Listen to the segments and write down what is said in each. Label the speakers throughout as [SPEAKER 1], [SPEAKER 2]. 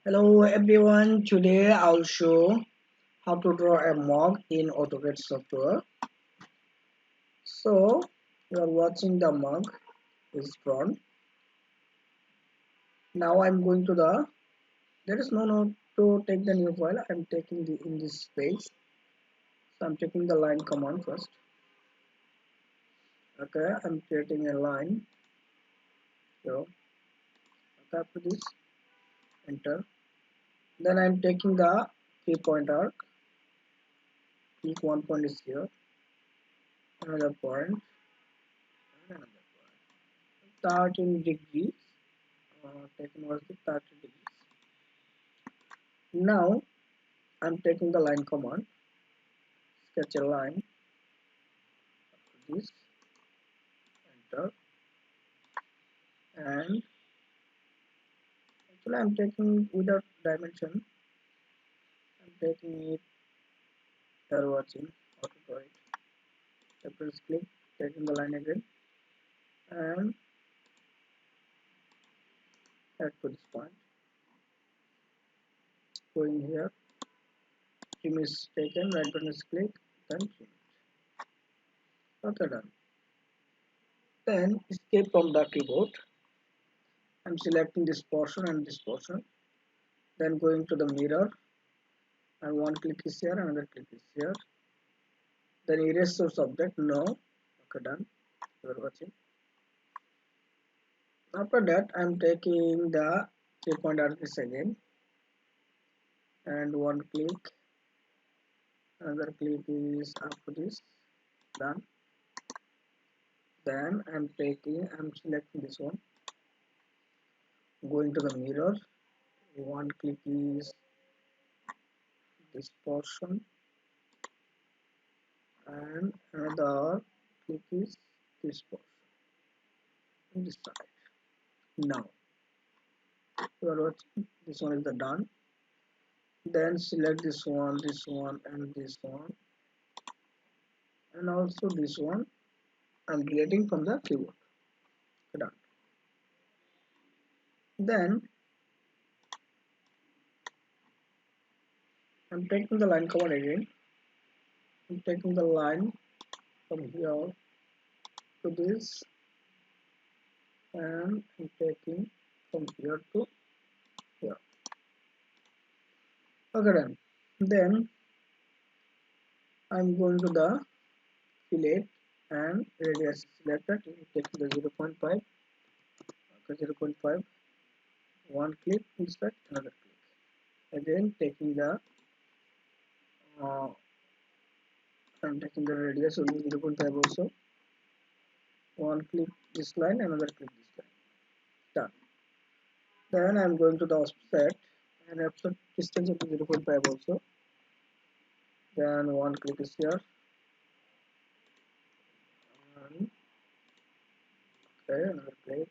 [SPEAKER 1] Hello everyone, today I'll show how to draw a mug in AutoCAD software. So you are watching the mug is drawn. Now I'm going to there is no note to take the new file. I'm taking the in this page. So I'm taking the line command first. Okay, I'm creating a line. So after this, enter. Then I'm taking the 3 point arc. Peak one point is here, another point, and another point. 13 degrees. Taken was the 30 degrees. Now I'm taking the line command, sketch a line, this, enter, and actually I'm taking without dimension, I'm taking it, you're watching how to draw it. So press click, taking the line again, and add to this point, going here, trim is taken, right button is click, then trim it. Okay, done. Then escape from the keyboard. I'm selecting this portion and this portion, then going to the mirror, and one click is here, another click is here. Then erase source object, no. Okay, done. You are watching. After that, I'm taking the 3 point artist again, and one click, another click is after this, done. Then I'm selecting this one, going to the mirror, one click is this portion, and another click is this portion, on this side. Now, you are watching, this one is the done. Then select this one, and this one, and also this one. I'm deleting from the keyboard. Done. Then I'm taking the line command again. I'm taking the line from here to this, and I'm taking from here to here. Okay, done. Then I'm going to the fillet and radius selected. Taking the 0.5. Okay, 0.5. One click, insert another click. Again, taking the uh, I'm taking the radius only 0.5 also. One click this line, another click this line. Done. Then I'm going to the offset and offset distance of 0.5 also. Then one click is here. And, okay, another click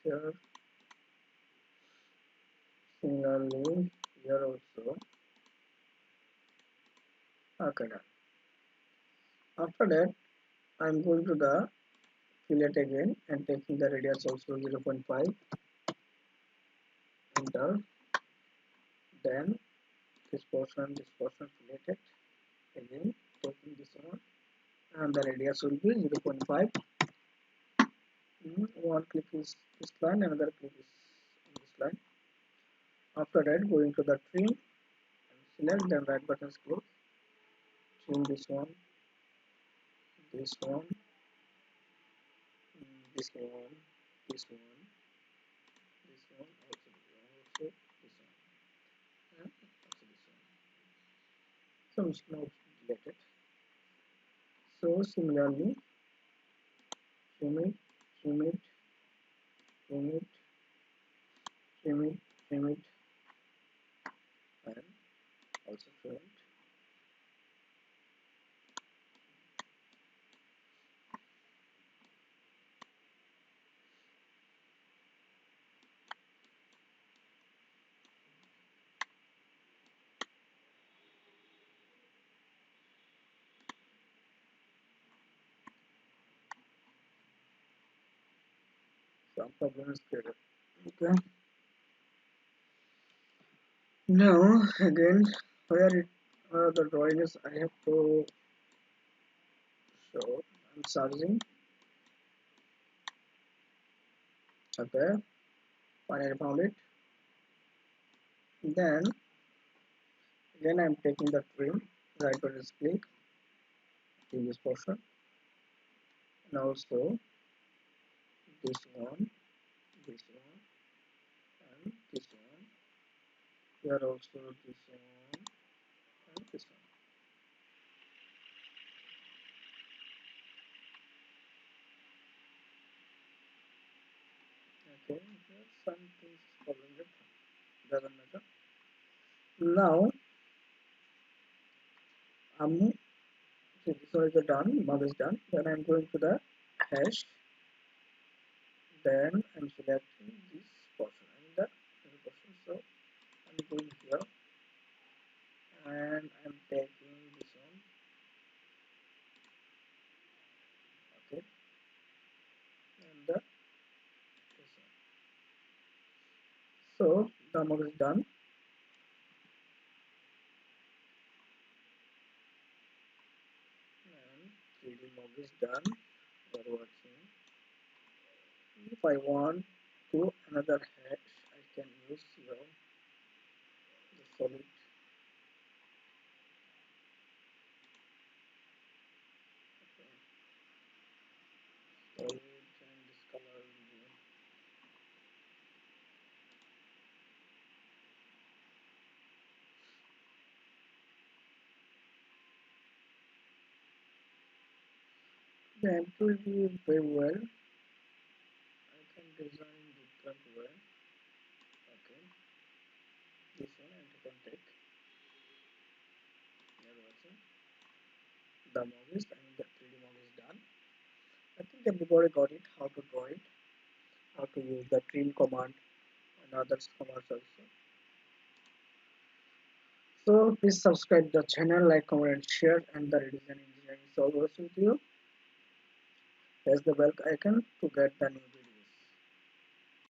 [SPEAKER 1] here. Similarly, here also. Okay, done. After that, I'm going to the fillet again and taking the radius also 0.5. Enter. Then this portion filleted. Again, taking this one, and the radius will be 0.5. One click is this line, another click is on this line. After that, going to the trim and select, then right button click, trim this one, this one, this one, this one, this one, also this one, and also this one. So it's now deleted. So similarly, trim it, trim it, trim it, trim it, trim it, and also trim it. Some problem is created. Okay. Now again, where it the drawing is, I have to show. I'm searching. Okay, finally found it. Then again I'm taking the trim, right button click in this portion, and also this one, this one, and this one. Here also this one and this one. Okay, here some things following it. Doesn't matter. Now I'm so this one is done. Mouse is done. Then I'm going to the hash. Then I'm selecting this portion and the middle portion. So I'm going here and I'm taking this one. Okay, and the this one. So the mouse is done and 3D mouse is done. You're watching. If I want to another hash, I can use here the solid. Okay, solid and this color will be. The empty will be very well. I can design different way. Okay, this one and you can take. You're watching. The movies and the 3D movie is done. I think everybody got it, how to draw it, how to use the trim command and other commands also. So please subscribe the channel, like, comment and share, and the redesign engineering is always with you. Press the bell icon to get the new video.